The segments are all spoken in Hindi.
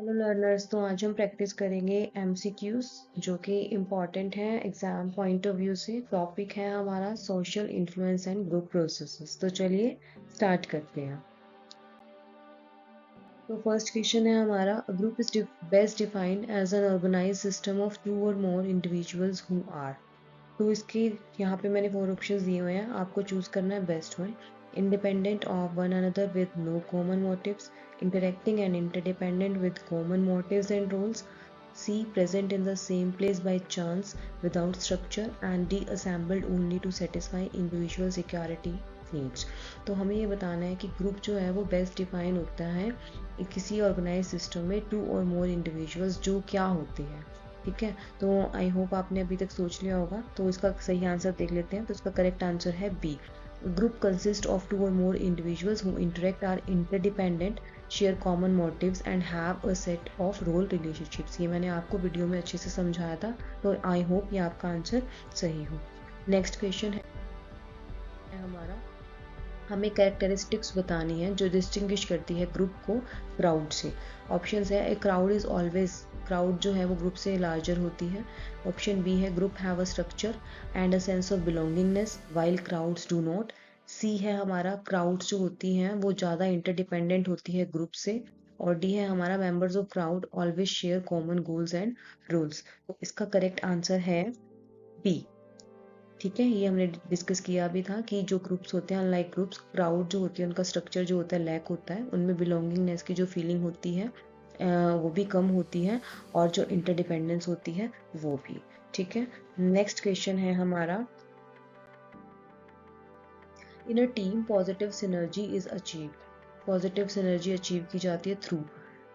हेलो लर्नर्स, तो आज हम प्रैक्टिस करेंगे एमसीक्यूज जो कि इम्पॉर्टेंट हैं एग्जाम पॉइंट ऑफ व्यू से। टॉपिक है हमारा social influence and group processes. तो चलिए स्टार्ट करते हैं। तो फर्स्ट क्वेश्चन है हमारा, a group is best defined as an organise system of two और मोर इंडिविजुअल्स हु आर। तो इसके यहाँ पे मैंने 4 ऑप्शंस दिए हुए हैं, आपको चूज करना है best one. Independent of one another with no common motives, interacting and interdependent with common motives and roles, C present in the same place by chance without structure, and D assembled only to satisfy individual security needs. तो हमें ये बताना है कि ग्रुप जो है वो बेस्ट डिफाइन होता है किसी ऑर्गेनाइज सिस्टम में टू और मोर इंडिविजुअल्स जो क्या होते हैं। ठीक है, तो आई होप आपने अभी तक सोच लिया होगा। तो इसका सही आंसर देख लेते हैं। तो इसका करेक्ट आंसर है B. Group consist of two और more individuals who interact, are interdependent, share common motives and have a set of role relationships. ये मैंने आपको वीडियो में अच्छे से समझाया था। तो आई होप ये आपका आंसर सही हो। नेक्स्ट क्वेश्चन है हमारा, हमें कैरेक्टरिस्टिक्स बतानी है जो डिस्टिंग्विश करती है ग्रुप को क्राउड से। ऑप्शंस है, A crowd is always, crowd जो है वो ग्रुप से लार्जर होती है। ऑप्शन बी है, group have a structure and a sense of belongingness while crowds do not. C है हमारा, क्राउड्स जो होती हैं वो ज़्यादा इंटरडिपेंडेंट होती है ग्रुप से। और डी है हमारा, members of crowd always share common goals and rules. तो इसका करेक्ट आंसर है बी। ठीक है, ये हमने डिस्कस किया भी था कि जो ग्रुप्स होते हैं, अनलाइक ग्रुप्स, क्राउड जो होती है उनका स्ट्रक्चर जो होता है लैक होता है, उनमें बिलोंगिंगनेस की जो फीलिंग होती है वो भी कम होती है, और जो इंटरडिपेंडेंस होती है वो भी। ठीक है, नेक्स्ट क्वेश्चन है हमारा, in a team positive synergy is achieved. Positive synergy achieve की जाती है थ्रू।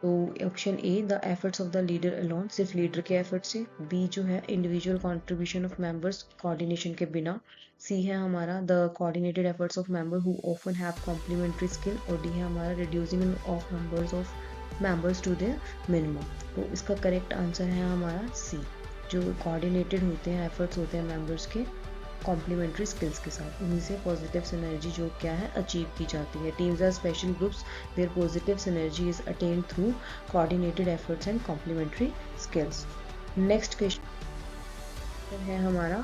तो option A, the efforts of the leader alone, सिर्फ लीडर के एफर्ट से। बी जो है, individual contribution of members, coordination के बिना। सी है हमारा, the coordinated efforts of member who often have complementary skill. और डी है हमारा, reducing of numbers of members to their minimum. तो इसका करेक्ट आंसर है हमारा सी। जो कोऑर्डिनेटेड होते हैं, एफर्ट्स होते हैं मेंबर्स के कॉम्प्लीमेंट्री स्किल्स के साथ, उन्हीं से पॉजिटिव सिनर्जी जो क्या है अचीव की जाती है। Teams are special groups there positive synergy is attained through coordinated efforts and complementary skills. Next question है हमारा,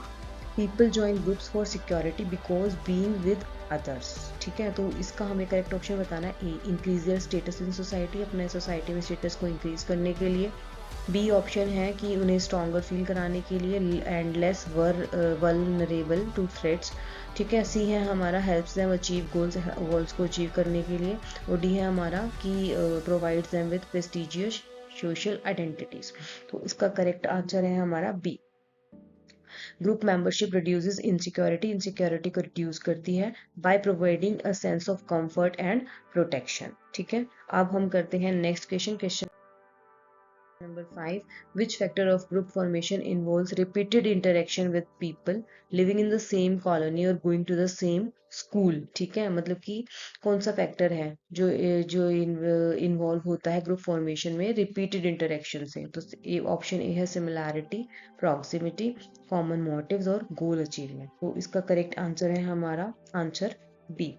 people join groups for security because being with others. ठीक है, तो इसका हमें करेक्ट ऑप्शन बताना है A, increase their status in society, अपने सोसाइटी में स्टेटस को इंक्रीज करने के लिए। बी ऑप्शन है कि उन्हें स्ट्रॉन्गर फील कराने के लिए and less vulnerable to threats. ठीक है, सी है हमारा, हेल्प्स देम अचीव गोल्स को अचीव करने के लिए। और डी है हमारा कि provides them with prestigious social identities. तो इसका करेक्ट आंसर है हमारा B. Group membership reduces insecurity, insecurity को रिड्यूस करती है by providing a sense of comfort and protection. ठीक है, अब हम करते हैं next question Number 5. Which factor of group formation involves repeated interaction with people living in the same colony or going to the same school? ठीक है, मतलब कि कौन सा फैक्टर है जो जो इन्वॉल्व होता है ग्रुप फॉर्मेशन में रिपीटेड इंटरेक्शन से। तो ऑप्शन ए है, सिमिलैरिटी, प्रॉक्सिमिटी, कॉमन मोटिव्स और गोल अचीवमेंट। तो इसका करेक्ट आंसर है हमारा answer B.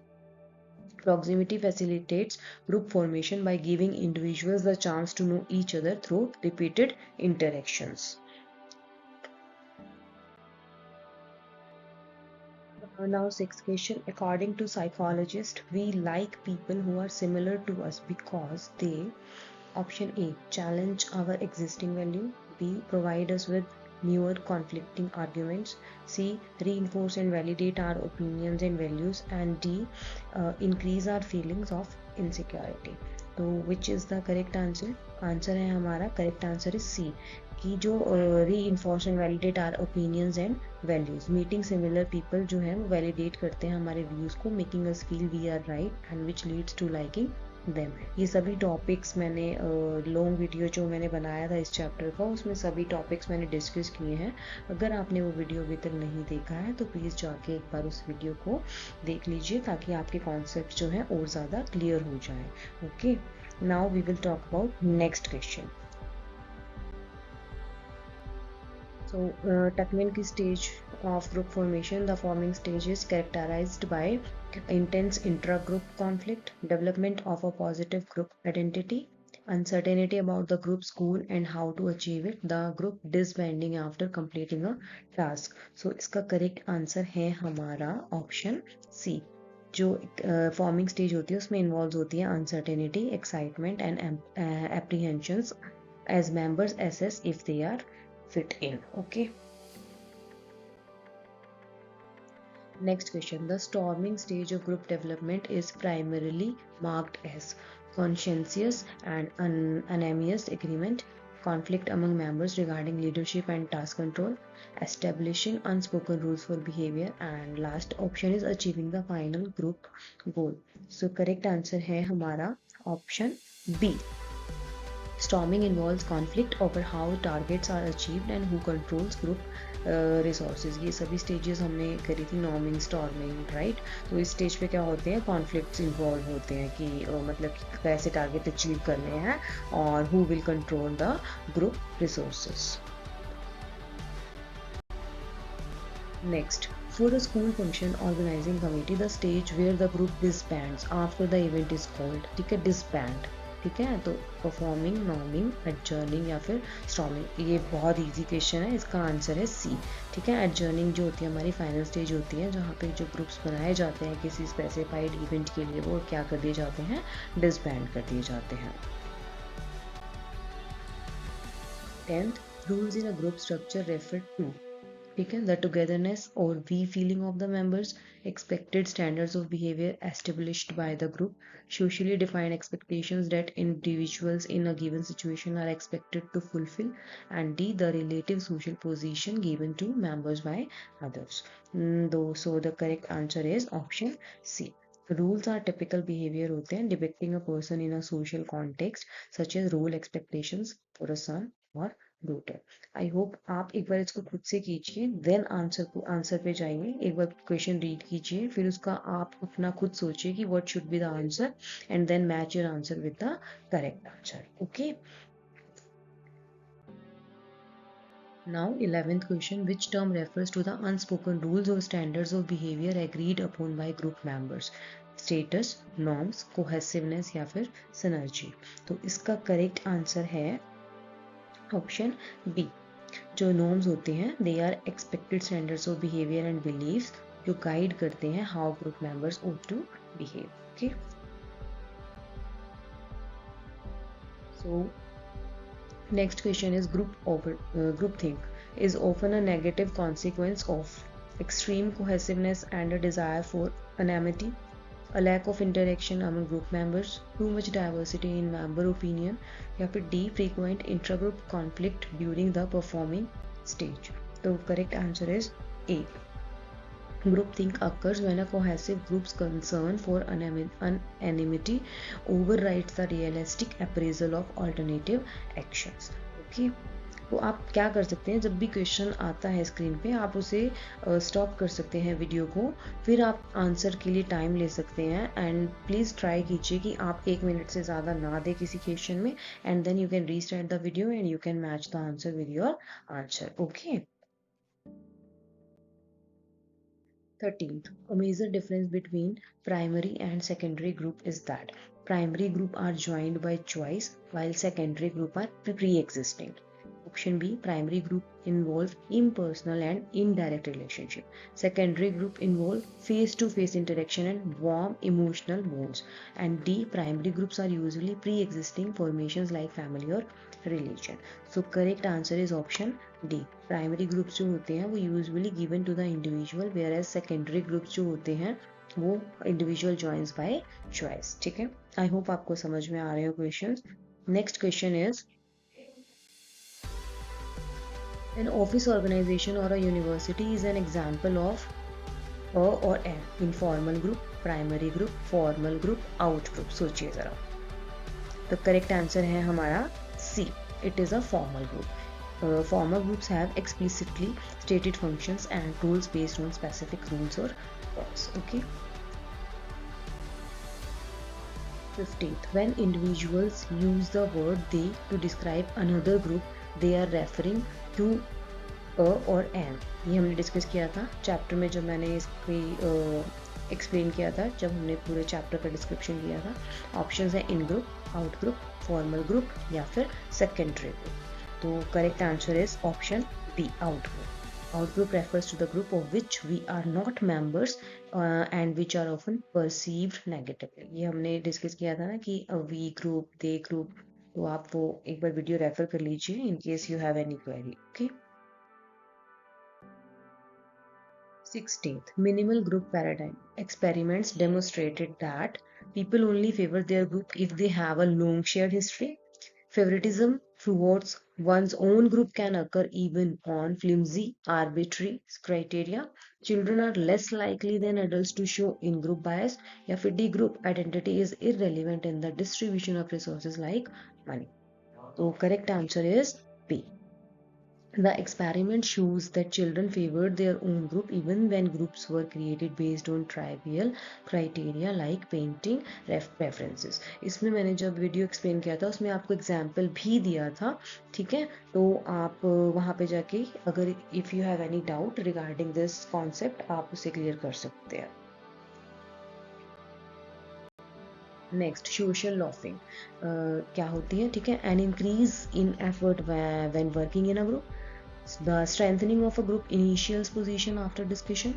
Proximity facilitates group formation by giving individuals the chance to know each other through repeated interactions. Now, sixth question. According to psychologists, we like people who are similar to us because they, option A, challenge our existing value, B, provide us with newer conflicting arguments, C, reinforce and validate our opinions and values, and D, increase our feelings of insecurity. तो which is the correct answer? Answer है हमारा, करेक्ट आंसर इज सी, कि जो reinforce and validate our opinions and values. Meeting similar people जो है वो वैलिडेट करते हैं हमारे व्यूज़ को, making us feel we are right and which leads to liking them. ये सभी टॉपिक्स मैंने लॉन्ग वीडियो जो मैंने बनाया था इस चैप्टर का, उसमें सभी टॉपिक्स मैंने डिस्कस किए हैं। अगर आपने वो वीडियो अभी तक नहीं देखा है तो प्लीज़ जाके एक बार उस वीडियो को देख लीजिए ताकि आपके कॉन्सेप्ट जो हैं और ज़्यादा क्लियर हो जाए। Okay, now we will talk about next question. So, Tuckman की stage of group formation, the forming stage is characterized by intense intra-group conflict, development of a positive group identity, uncertainty about the group's goal and how to achieve it, the group disbanding after completing a task. So इसका करेक्ट आंसर है हमारा ऑप्शन सी। जो फॉर्मिंग स्टेज होती है उसमें इन्वॉल्व होती है uncertainty, excitement and apprehensions as members assess if they are fit in. Okay. Next question. The storming stage of group development is primarily marked as conscientious and unanimous agreement, conflict among members regarding leadership and task control, establishing unspoken rules for behavior, and last option is achieving the final group goal. So correct answer है हमारा option B. Storming involves conflict over how targets are achieved and who controls group resources. ये सभी stages हमने करी थी, नॉर्मिंग, स्टॉर्मिंग, राइट। तो इस स्टेज पे क्या होते हैं, कॉन्फ्लिक्ट्स इन्वॉल्व होते हैं कि मतलब कैसे टारगेट अचीव करने हैं और who will control the group resources. Next, for a school function organizing committee, the stage where the group disbands after the event is called, ठीक है, disband, ठीक है। तो परफॉर्मिंग, नॉर्मिंग, एडजर्निंग या फिर स्टॉर्मिंग। ये बहुत इजी क्वेश्चन है, इसका आंसर है सी, ठीक है। एडजर्निंग जो होती है हमारी फाइनल स्टेज होती है, जहाँ पे जो ग्रुप्स बनाए जाते हैं किसी स्पेसिफाइड इवेंट के लिए, वो क्या कर दिए जाते हैं, डिसबैंड कर दिए जाते हैं। 10th, rules in a group structure refer to, ठीक है, द टुगेदरनेस और we feeling of the members, expected standards of behavior established by the group, socially defined expectations that individuals in a given situation are expected to fulfill, and D, the relative social position given to members by others. So the correct answer is option C. Rules are typical behavior होते हैं depicting a person in a social context such as role expectations for a son or daughter. I hope आप एक बार इसको खुद से कीजिए, देन आंसर पे जाइए, एक बार क्वेश्चन रीड कीजिए, फिर उसका आप अपना खुद सोचिए कि what should be the answer and then match your answer with the correct answer. Okay. Now 11th question, which term refers to the unspoken rules or standards of behavior agreed upon by group members? Status, norms, cohesiveness या फिर synergy. तो इसका करेक्ट आंसर है ऑप्शन बी. जो नॉर्म्स होते हैं they are expected standards of behaviour and believes जो गाइड करते हैं how group members ought to behave. Okay. So next question is groupthink is often a negative consequence of extreme cohesiveness and a desire for anonymity, a lack of interaction among group members, too much diversity in member opinion, या फिर D, frequent intragroup conflict during the performing stage. The correct answer is A. Groupthink occurs when a cohesive group's concern for anonymity overrides the realistic appraisal of alternative actions. Okay. तो आप क्या कर सकते हैं, जब भी क्वेश्चन आता है स्क्रीन पे आप उसे स्टॉप कर सकते हैं वीडियो को, फिर आप आंसर के लिए टाइम ले सकते हैं एंड प्लीज़ ट्राई कीजिए कि आप 1 मिनट से ज़्यादा ना दें किसी क्वेश्चन में and then you can restart the video and you can match the answer with your answer. Okay. 13th, a major difference between primary and secondary group is that primary group are joined by choice while secondary group are pre-existing. Option B, primary group involve impersonal and indirect relationship. Secondary group involve face-to-face interaction and warm emotional bonds. And D, primary groups are usually pre-existing formations like family or religion. So correct answer is option D. Primary groups जो होते हैं वो usually given to the individual, whereas secondary groups जो होते हैं वो individual joins by choice. ठीक है. I hope आपको समझ में आ रहे हो questions. Next question is, an office organization or a university is an example of a or an informal group, primary group, formal group, out group. सोचिए जरा. तो correct answer है हमारा C. It is a formal group. Formal groups have explicitly stated functions and rules based on specific rules or laws. Okay. 15th, when individuals use the word they to describe another group, they are referring to a और an. ये हमने डिस्कस किया था चैप्टर में, जब मैंने इसकी एक्सप्लेन किया था, जब हमने पूरे चैप्टर का डिस्क्रिप्शन किया था. ऑप्शंस है in group, out group, formal group या फिर सेकेंडरी ग्रुप। तो correct answer is option B, out group. Out group refers to the group of which we are not members and which are often perceived negatively। ये हमने डिस्कस किया था ना कि वी ग्रुप, दे ग्रुप। तो आप वो एक बार वीडियो रेफर कर लीजिए in case you have any query. Okay. 16th, minimal group paradigm. Experiments demonstrated that people only favor their group if they have a long shared history. Favoritism towards one's own group can occur even on flimsy, arbitrary criteria. Children are less likely than adults to show in-group bias. या फिर D group identity is irrelevant in the distribution of resources like money. So correct answer is B. The experiment shows that children favored their own group even when groups were created based on trivial criteria like painting preferences। इसमें मैंने जब वीडियो एक्सप्लेन किया था उसमें आपको एग्जाम्पल भी दिया था, ठीक है। तो आप वहाँ पे जाके अगर if you have any doubt regarding this concept आप उसे क्लियर कर सकते हैं। नेक्स्ट, सोशल लॉफिंग क्या होती है, ठीक है। An increase in effort when working in a group, the strengthening of a group initial's position after discussion,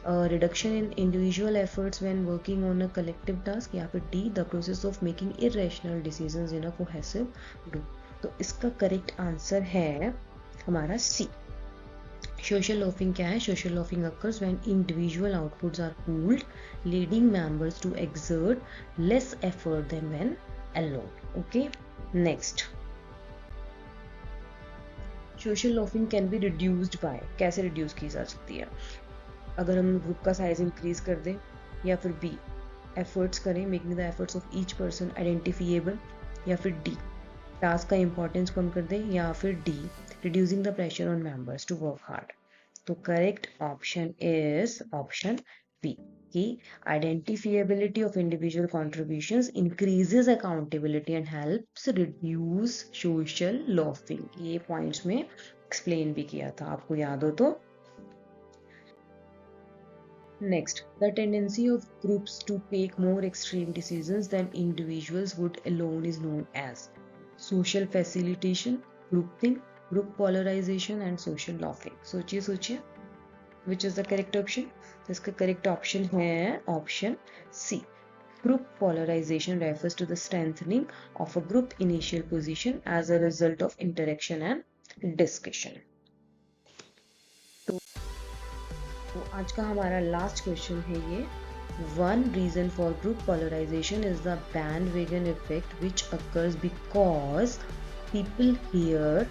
a reduction in individual efforts when working on a collective task, या फिर D, the process of making irrational decisions in a cohesive group। तो इसका करेक्ट आंसर है हमारा C। सोशल लॉफिंग क्या है? Social laughing occurs when individual outputs are pooled, leading members to exert less effort than when alone। Okay, next, social laughing can be reduced by, कैसे रिड्यूस की जा सकती है? अगर हम ग्रुप का साइज इंक्रीज कर दें, या फिर बी, एफर्ट्स करें, making the efforts of each person identifiable, या फिर डी, टास्क का इंपॉर्टेंस कम कर दें, या फिर D, reducing the pressure on members to work hard. तो correct option is option B कि identifiability of individual contributions increases accountability and helps reduce social loafing। ये पॉइंट्स में एक्सप्लेन भी किया था, आपको याद हो तो। Next, the tendency of groups to take more extreme decisions than individuals would alone is known as social facilitation, groupthink, group polarization and social loafing। सोचिए सोचिए, which is the correct option? तो इसका correct option है option C। Group polarization refers to the strengthening of a group initial position as a result of interaction and discussion। तो आज का हमारा last question है ये। One reason for group polarization is the bandwagon effect, which occurs because people hear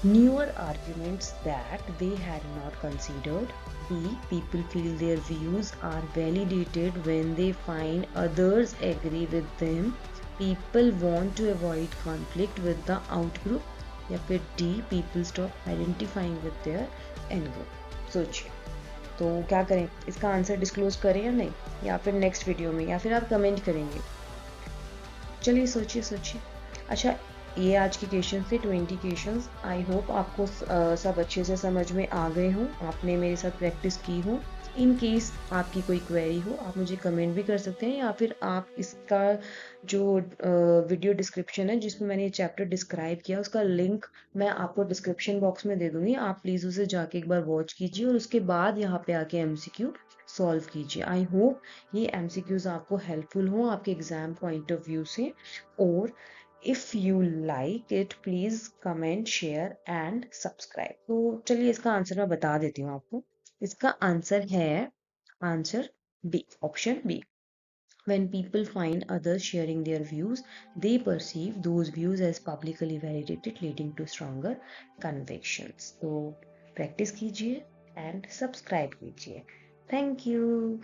newer arguments that they had not considered. B, people feel their views are validated when they find others agree with them. People want to avoid conflict with the out group, या फिर D, people stop identifying with their in group। सोचिए तो क्या करें, इसका आंसर डिस्क्लोज करें या नहीं, या फिर नेक्स्ट वीडियो में, या फिर आप कमेंट करेंगे? चलिए सोचिए सोचिए। अच्छा, ये आज के क्वेश्चन थे 20 क्वेश्चंस। आई होप आपको सब अच्छे से समझ में आ गए हों, आपने मेरे साथ प्रैक्टिस की हो। इन केस आपकी कोई क्वेरी हो आप मुझे कमेंट भी कर सकते हैं, या फिर आप इसका जो वीडियो डिस्क्रिप्शन है जिसमें मैंने ये चैप्टर डिस्क्राइब किया उसका लिंक मैं आपको डिस्क्रिप्शन बॉक्स में दे दूंगी। आप प्लीज़ उसे जाके एक बार वॉच कीजिए और उसके बाद यहाँ पे आके MCQ सॉल्व कीजिए। आई होप ये MCQs आपको हेल्पफुल हो आपके एग्जाम पॉइंट ऑफ व्यू से। और if you like it please comment, share and subscribe। तो चलिए इसका आंसर मैं बता देती हूँ आपको। इसका आंसर है answer B, option B. When people find others sharing their views, they perceive those views as publicly validated, leading to stronger convictions। तो प्रैक्टिस कीजिए एंड सब्सक्राइब कीजिए। Thank you.